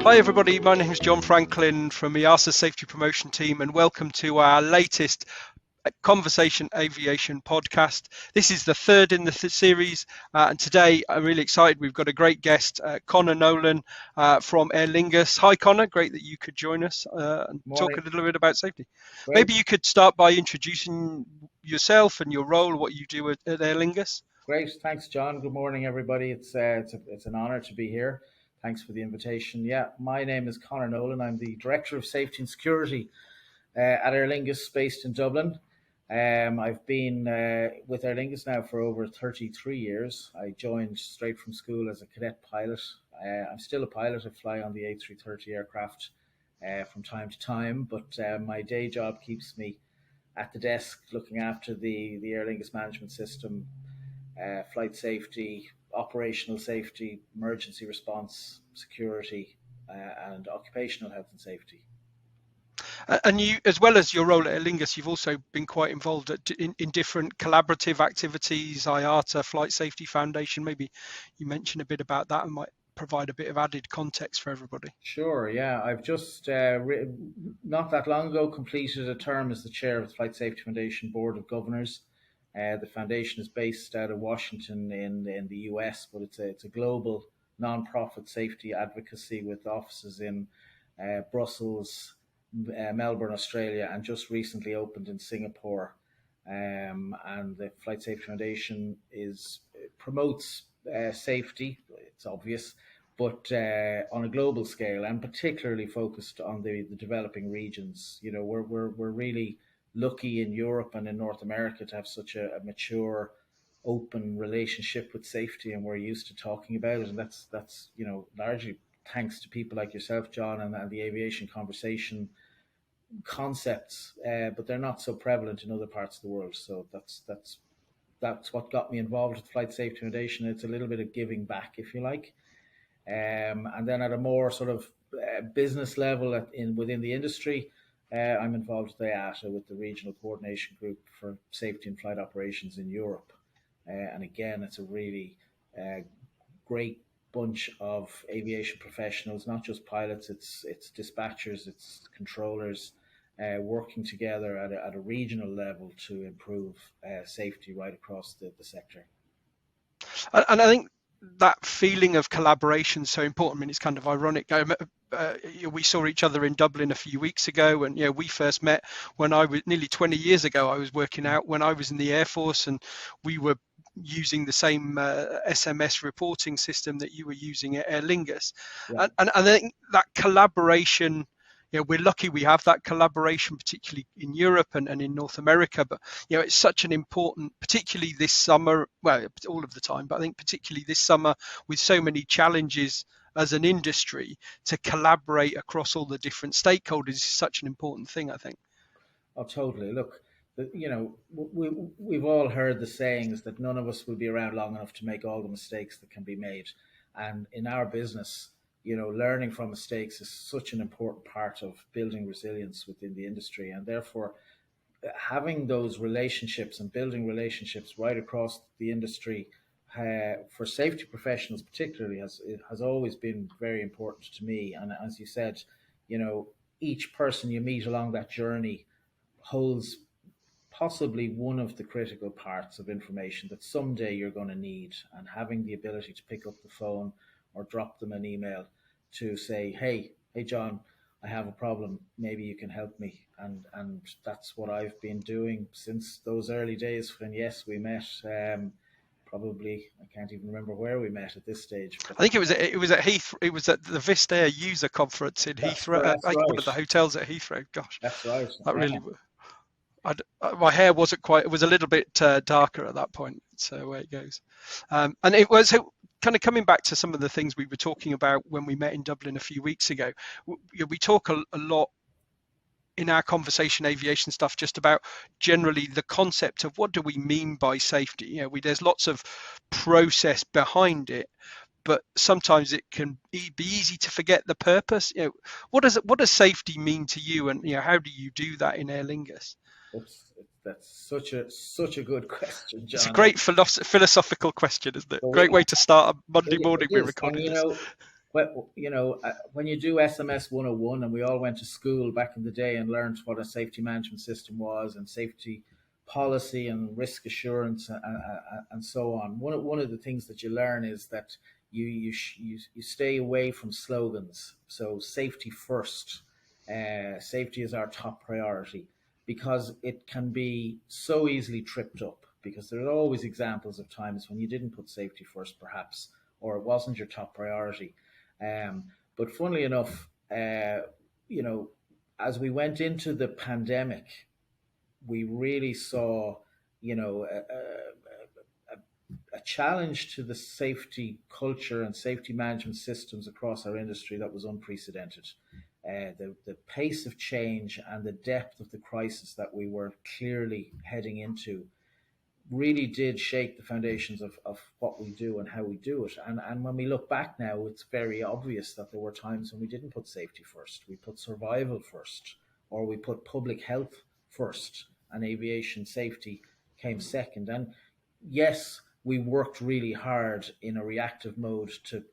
Hi everybody, my name is John Franklin from IATA Safety Promotion Team, and welcome to our latest Conversation Aviation podcast. This is the third in the series, and today I'm really excited. We've got a great guest, Conor Nolan from Aer Lingus. Hi Conor, great that you could join us and talk a little bit about safety. Great. Maybe you could start by introducing yourself and your role, what you do at Aer Lingus. Great, thanks John. Good morning everybody. It's an honour to be here. Thanks for the invitation. Yeah, my name is Conor Nolan. I'm the Director of Safety and Security at Aer Lingus, based in Dublin. I've been with Aer Lingus now for over 33 years. I joined straight from school as a cadet pilot. I'm still a pilot. I fly on the A330 aircraft from time to time, but my day job keeps me at the desk looking after the Aer Lingus management system, flight safety, operational safety, emergency response, security, and occupational health and safety. And you, as well as your role at Aer Lingus, you've also been quite involved in different collaborative activities, IATA, Flight Safety Foundation. Maybe you mention a bit about that and might provide a bit of added context for everybody. Sure, yeah. I've just, not that long ago, completed a term as the chair of the Flight Safety Foundation Board of Governors. The foundation is based out of Washington in the US, but it's a global non-profit safety advocacy with offices in Brussels, Melbourne, Australia, and just recently opened in Singapore. And the Flight Safety Foundation promotes safety, it's obvious, but on a global scale, and particularly focused on the developing regions. You know, we're really lucky in Europe and in North America to have such a mature, open relationship with safety, and we're used to talking about it. And that's largely thanks to people like yourself, John, and the aviation conversation concepts, but they're not so prevalent in other parts of the world. So that's what got me involved with Flight Safety Foundation. It's a little bit of giving back, if you like. And then at a more sort of business level within the industry, I'm involved with IATA, with the Regional Coordination Group for Safety and Flight Operations in Europe. And again, it's a really great bunch of aviation professionals, not just pilots, it's dispatchers, it's controllers, working together at a regional level to improve safety right across the sector. And I think that feeling of collaboration is so important. I mean, it's kind of ironic. We saw each other in Dublin a few weeks ago, and we first met when I was nearly 20 years ago. I was working out when I was in the Air Force, and we were using the same SMS reporting system that you were using at Aer Lingus. Yeah. And I think that collaboration, we're lucky we have that collaboration, particularly in Europe and in North America. But, it's such an important, particularly this summer, well, all of the time, but I think particularly this summer with so many challenges as an industry, to collaborate across all the different stakeholders is such an important thing, I think. Oh, totally. Look, we've all heard the sayings that none of us will be around long enough to make all the mistakes that can be made. And in our business, learning from mistakes is such an important part of building resilience within the industry. And therefore, having those relationships and building relationships right across the industry for safety professionals particularly has always been very important to me. And as you said, each person you meet along that journey holds possibly one of the critical parts of information that someday you're going to need, and having the ability to pick up the phone or drop them an email to say, hey John, I have a problem, maybe you can help me. And that's what I've been doing since those early days when, yes, we met. Probably, I can't even remember where we met at this stage. I think it was at Heathrow. It was at the Vistair user conference in Heathrow. That's right. One of the hotels at Heathrow. Gosh, that's right. That really. My hair wasn't quite. It was a little bit darker at that point. So away it goes. And it was kind of coming back to some of the things we were talking about when we met in Dublin a few weeks ago. We talk a lot in our conversation aviation stuff just about generally the concept of what do we mean by safety. There's lots of process behind it, but sometimes it can be easy to forget the purpose. What does safety mean to you, and how do you do that in Aer Lingus? That's such a good question, John. It's a great philosophical question, isn't it? Great way to start a Monday morning. We're recording this. Well, when you do SMS 101, and we all went to school back in the day and learned what a safety management system was, and safety policy and risk assurance, and so on. One of the things that you learn is that you stay away from slogans. So safety first, safety is our top priority, because it can be so easily tripped up. Because there are always examples of times when you didn't put safety first, perhaps, or it wasn't your top priority. But funnily enough, as we went into the pandemic, we really saw, a challenge to the safety culture and safety management systems across our industry that was unprecedented. The pace of change and the depth of the crisis that we were clearly heading into really did shake the foundations of what we do and how we do it. And when we look back now, it's very obvious that there were times when we didn't put safety first. We put survival first, or we put public health first, and aviation safety came second. And yes, we worked really hard in a reactive mode to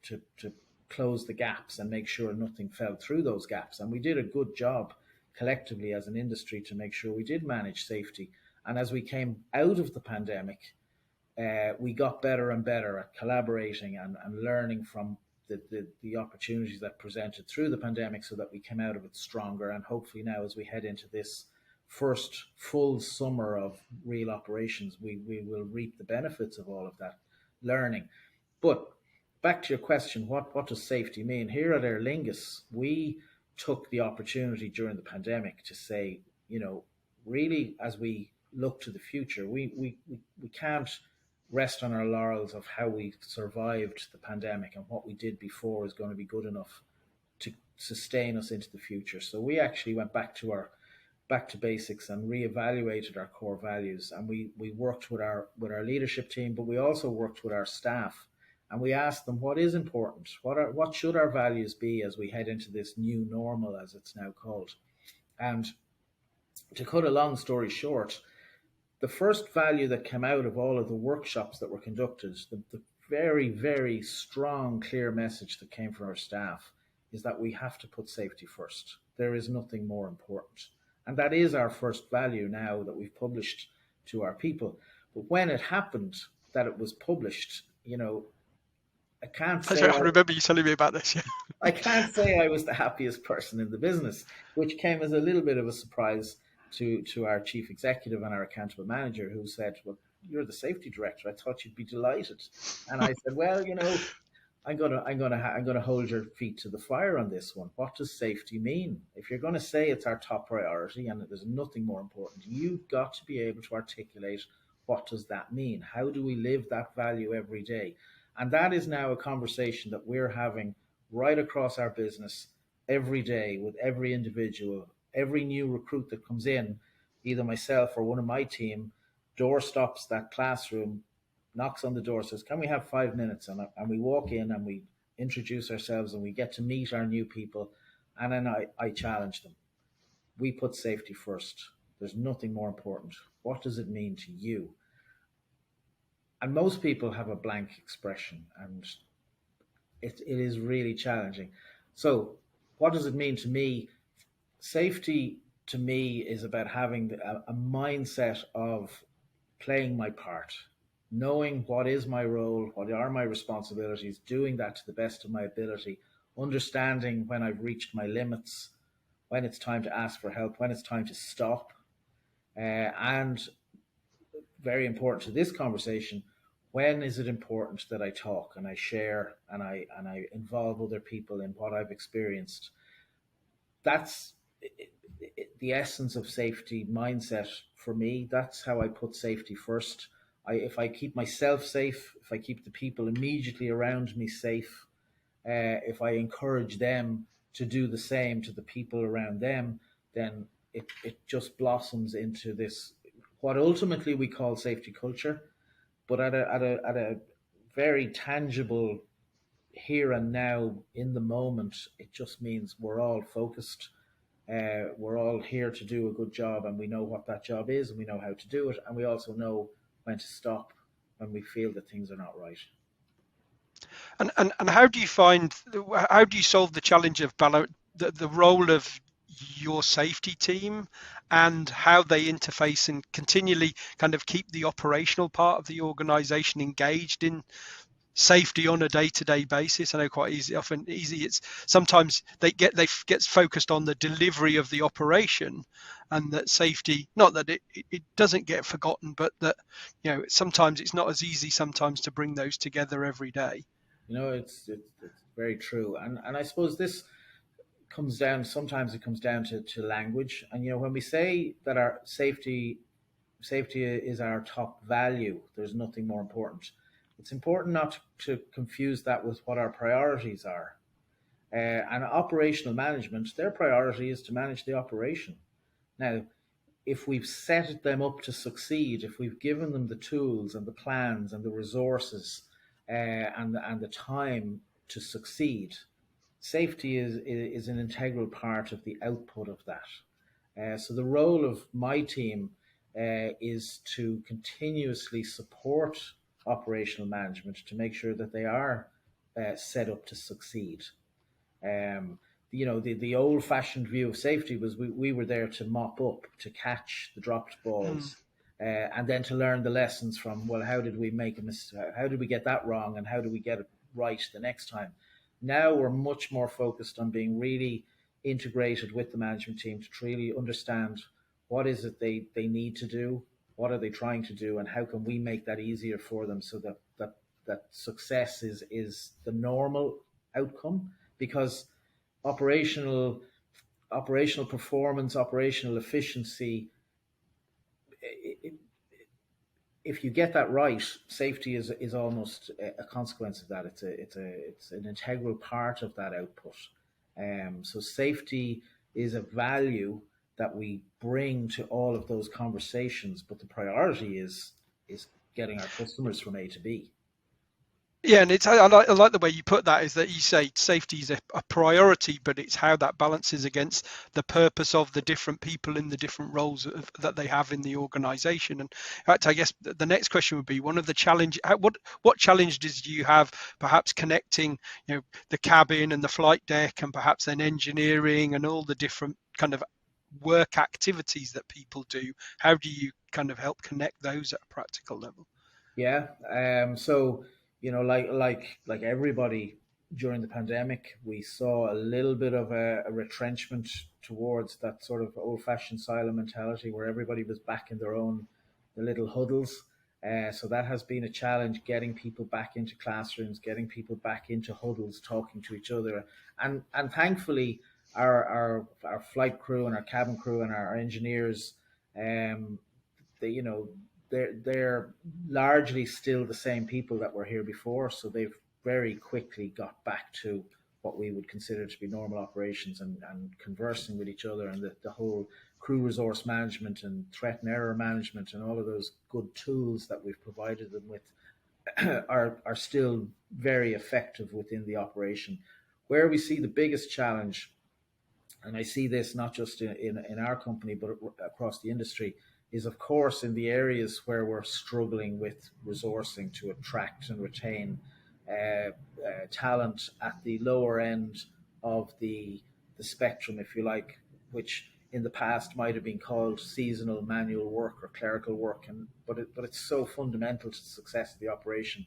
close the gaps and make sure nothing fell through those gaps. And we did a good job collectively as an industry to make sure we did manage safety. And as we came out of the pandemic, we got better and better at collaborating and learning from the opportunities that presented through the pandemic, so that we came out of it stronger. And hopefully now, as we head into this first full summer of real operations, we will reap the benefits of all of that learning. But back to your question, what does safety mean? Here at Aer Lingus, we took the opportunity during the pandemic to say, really, as we look to the future, we can't rest on our laurels of how we survived the pandemic, and what we did before is going to be good enough to sustain us into the future. So we actually went back to basics and reevaluated our core values, and we worked with our leadership team, but we also worked with our staff, and we asked them what is important, what should our values be as we head into this new normal, as it's now called. And to cut a long story short, the first value that came out of all of the workshops that were conducted, the very, very strong, clear message that came from our staff, is that we have to put safety first. There is nothing more important. And that is our first value now that we've published to our people. But when it happened that it was published, I can't say... I remember you telling me about this, yeah. I can't say I was the happiest person in the business, which came as a little bit of a surprise to our chief executive and our accountable manager, who said, "Well, you're the safety director. I thought you'd be delighted." And I said, "Well, I'm gonna hold your feet to the fire on this one. What does safety mean? If you're going to say it's our top priority and there's nothing more important, you've got to be able to articulate what does that mean. How do we live that value every day?" And that is now a conversation that we're having right across our business every day with every individual. Every new recruit that comes in, either myself or one of my team, door stops that classroom, knocks on the door, says, "Can we have 5 minutes?" And we walk in and we introduce ourselves and we get to meet our new people. And then I challenge them. We put safety first. There's nothing more important. What does it mean to you? And most people have a blank expression, and it is really challenging. So what does it mean to me? Safety to me is about having a mindset of playing my part, knowing what is my role, what are my responsibilities, doing that to the best of my ability, understanding when I've reached my limits, when it's time to ask for help, when it's time to stop. And very important to this conversation, when is it important that I talk and I share and I involve other people in what I've experienced? That's the essence of safety mindset for me. That's how I put safety first. If I keep myself safe, if I keep the people immediately around me safe, if I encourage them to do the same to the people around them, then it just blossoms into this, what ultimately we call safety culture. But at a very tangible here and now, in the moment, it just means we're all focused. We're all here to do a good job, and we know what that job is, and we know how to do it, and we also know when to stop when we feel that things are not right. And how do you find, how do you solve the challenge of the role of your safety team and how they interface and continually kind of keep the operational part of the organization engaged in safety on a day-to-day basis? I know quite easy. It's sometimes they get focused on the delivery of the operation, and that safety, not that it doesn't get forgotten, but that sometimes it's not as easy sometimes to bring those together every day. It's very true, and I suppose this comes down. Sometimes it comes down to language, and when we say that our safety is our top value, there's nothing more important. It's important not to confuse that with what our priorities are. And operational management, their priority is to manage the operation. Now, if we've set them up to succeed, if we've given them the tools and the plans and the resources and the time to succeed, safety is an integral part of the output of that. So the role of my team is to continuously support operational management to make sure that they are set up to succeed. The old fashioned view of safety was we were there to mop up, to catch the dropped Mm. balls, and then to learn the lessons from, well, how did we make a mistake? How did we get that wrong? And how do we get it right the next time? Now we're much more focused on being really integrated with the management team to truly understand what is it they need to do, what are they trying to do, and how can we make that easier for them so that success is the normal outcome. Because operational operational performance, operational efficiency, if you get that right, safety is almost a consequence of that. It's an integral part of that output. So safety is a value that we bring to all of those conversations, but the priority is getting our customers from A to B. Yeah, and I like the way you put that, is that you say safety is a priority, but it's how that balances against the purpose of the different people in the different roles that they have in the organization. And in fact, I guess the next question would be, one of the challenge, what challenges do you have perhaps connecting, the cabin and the flight deck, and perhaps then engineering and all the different kind of work activities that people do? How do you kind of help connect those at a practical level? Yeah. So like everybody during the pandemic, we saw a little bit of a retrenchment towards that sort of old-fashioned silo mentality where everybody was back in the little huddles. So that has been a challenge, getting people back into classrooms, getting people back into huddles, talking to each other, and thankfully our flight crew and our cabin crew and our engineers, um, they they're largely still the same people that were here before, so they've very quickly got back to what we would consider to be normal operations and conversing with each other, and the whole crew resource management and threat and error management and all of those good tools that we've provided them with are still very effective within the operation. Where we see the biggest challenge, and I see this not just in our company but across the industry, is of course in the areas where we're struggling with resourcing to attract and retain talent at the lower end of the spectrum, if you like, which in the past might have been called seasonal manual work or clerical work, but it's so fundamental to the success of the operation.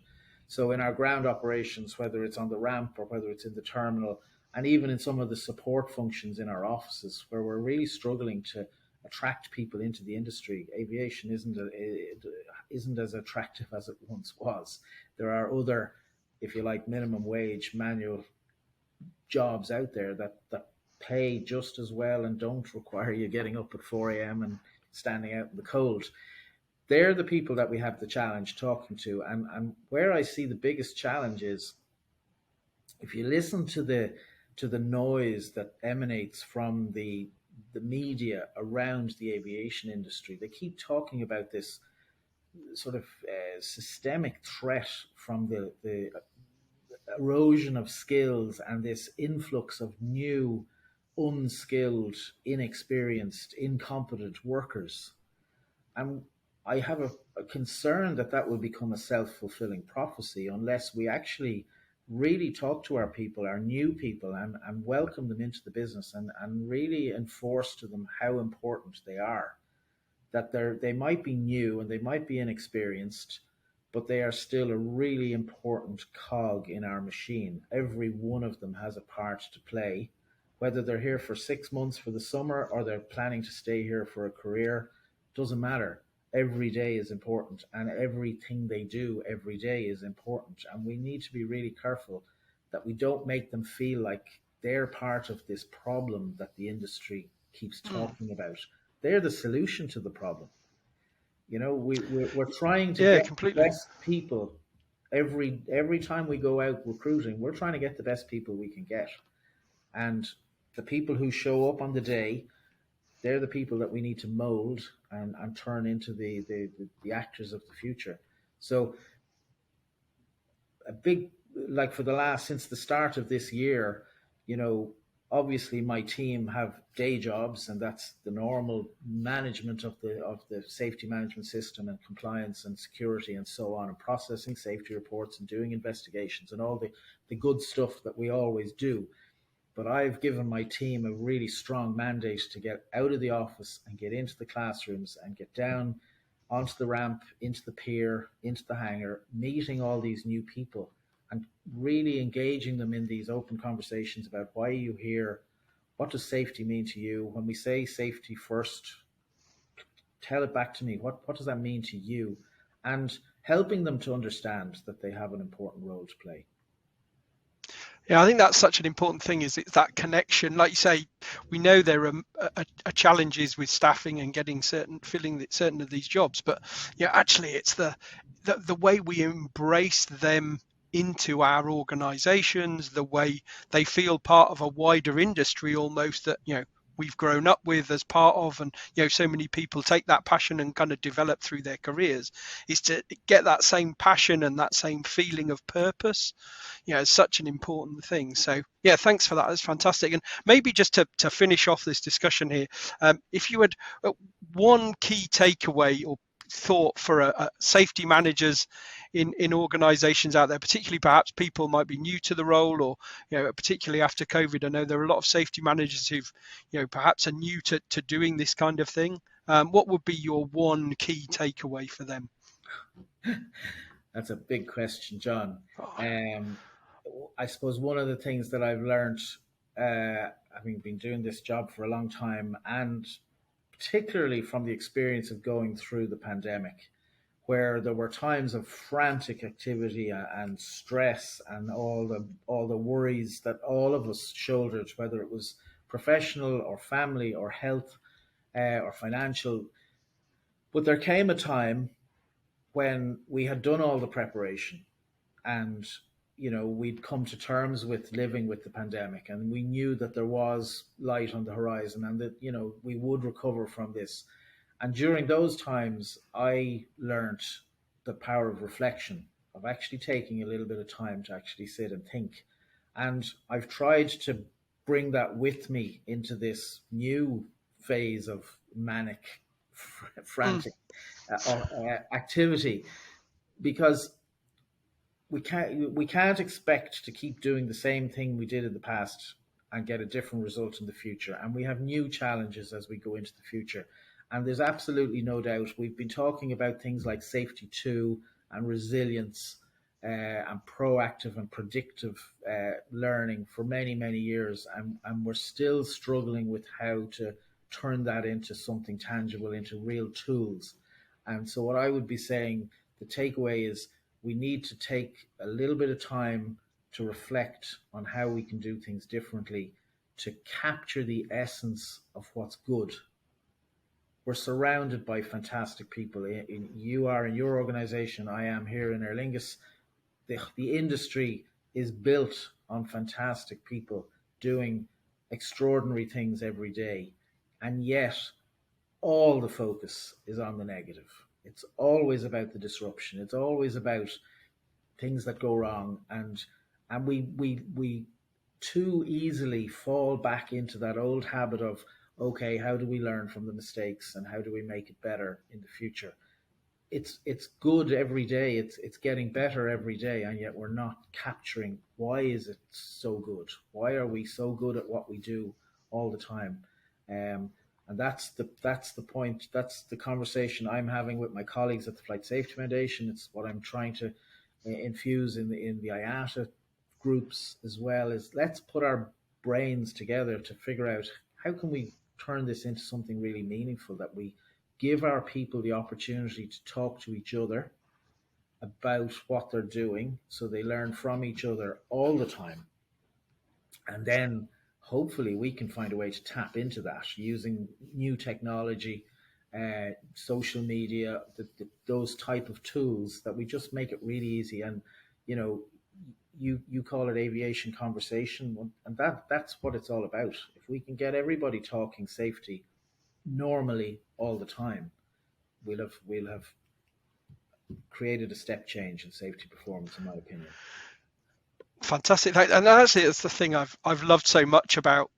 So in our ground operations, whether it's on the ramp or whether it's in the terminal, and even in some of the support functions in our offices, where we're really struggling to attract people into the industry, aviation isn't as attractive as it once was. There are other, if you like, minimum wage manual jobs out there that pay just as well and don't require you getting up at 4 a.m. and standing out in the cold. They're the people that we have the challenge talking to. And where I see the biggest challenge is, if you listen to the noise that emanates from the media around the aviation industry, they keep talking about this sort of systemic threat from the erosion of skills and this influx of new, unskilled, inexperienced, incompetent workers. And I have a concern that will become a self fulfilling prophecy unless we actually really talk to our people, our new people, and welcome them into the business, and really enforce to them how important they are. That they might be new and they might be inexperienced, but they are still a really important cog in our machine. Every one of them has a part to play, whether they're here for 6 months for the summer or they're planning to stay here for a career, doesn't matter. Every day is important, and everything they do every day is important. And we need to be really careful that we don't make them feel like they're part of this problem that the industry keeps Mm. talking about. They're the solution to the problem. We're trying to Yeah, get the completely. best people every time we go out recruiting. We're trying to get the best people we can get, and the people who show up on the day, they're the people that we need to mold and turn into the actors of the future. So a big, like, for the last, since the start of this year, you know, obviously my team have day jobs, and that's the normal management of the safety management system and compliance and security and so on, and processing safety reports and doing investigations and all the good stuff that we always do. But I've given my team a really strong mandate to get out of the office and get into the classrooms and get down onto the ramp, into the pier, into the hangar, meeting all these new people and really engaging them in these open conversations about why are you here? What does safety mean to you? When we say safety first, tell it back to me. What does that mean to you? And helping them to understand that they have an important role to play. Yeah, I think that's such an important thing. Is it's that connection. Like you say, we know there are challenges with staffing and getting filling certain of these jobs, but yeah, actually, it's the way we embrace them into our organizations, the way they feel part of a wider industry almost, that we've grown up with as part of, and so many people take that passion and kind of develop through their careers, is to get that same passion and that same feeling of purpose. It's such an important thing. So yeah, thanks for that. That's fantastic. And maybe just to finish off this discussion here, if you had one key takeaway or thought for safety managers in organizations out there, particularly perhaps people might be new to the role, or particularly after COVID. I know there are a lot of safety managers who've perhaps are new to doing this kind of thing. What would be your one key takeaway for them? That's a big question, John. Oh, Um, I suppose one of the things that I've learned, having been doing this job for a long time, and particularly from the experience of going through the pandemic, where there were times of frantic activity and stress and all the worries that all of us shouldered, whether it was professional or family or health or financial. But there came a time when we had done all the preparation, and we'd come to terms with living with the pandemic, and we knew that there was light on the horizon, and that we would recover from this. And during those times I learned the power of reflection, of actually taking a little bit of time to actually sit and think. And I've tried to bring that with me into this new phase of manic mm, frantic activity, because we can't expect to keep doing the same thing we did in the past and get a different result in the future. And we have new challenges as we go into the future. And there's absolutely no doubt we've been talking about things like safety two and resilience and proactive and predictive learning for many, many years. And we're still struggling with how to turn that into something tangible, into real tools. And so what I would be saying, the takeaway is, we need to take a little bit of time to reflect on how we can do things differently to capture the essence of what's good. We're surrounded by fantastic people. You are in your organization, I am here in Aer Lingus. The industry is built on fantastic people doing extraordinary things every day. And yet, all the focus is on the negative. It's always about the disruption. It's always about things that go wrong, and we too easily fall back into that old habit of, okay, how do we learn from the mistakes and how do we make it better in the future? it's good every day. It's getting better every day, and yet we're not capturing why is it so good? Why are we so good at what we do all the time? And that's the point. That's the conversation I'm having with my colleagues at the Flight Safety Foundation. It's what I'm trying to infuse in the IATA groups as well. Is let's put our brains together to figure out how can we turn this into something really meaningful, that we give our people the opportunity to talk to each other about what they're doing so they learn from each other all the time. And then hopefully we can find a way to tap into that using new technology, social media, those type of tools, that we just make it really easy. And, you know, you call it aviation conversation, and that's what it's all about. If we can get everybody talking safety normally all the time, we'll have created a step change in safety performance, in my opinion. Fantastic. And actually, it's the thing I've loved so much about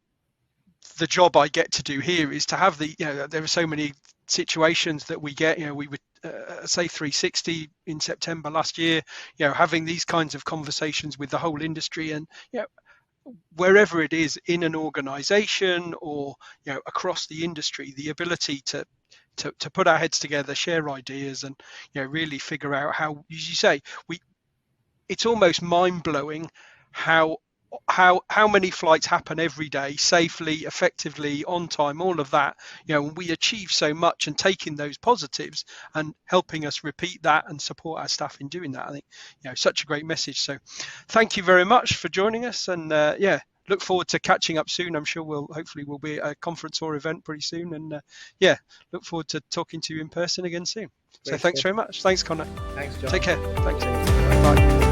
the job I get to do here, is to have the, you know, there are so many situations that we get, you know, we would say 360 in September last year, you know, having these kinds of conversations with the whole industry, and, you know, wherever it is in an organization or, you know, across the industry, the ability to put our heads together, share ideas, and, you know, really figure out how, as you say, it's almost mind-blowing how many flights happen every day safely, effectively, on time, all of that, you know, we achieve so much, and taking those positives and helping us repeat that and support our staff in doing that. I think, you know, such a great message. So thank you very much for joining us, and yeah, look forward to catching up soon. I'm sure we'll be at a conference or event pretty soon, and yeah, look forward to talking to you in person again soon. So thanks very much. Thanks, Conor. Thanks, John. Take care. Thanks. Bye.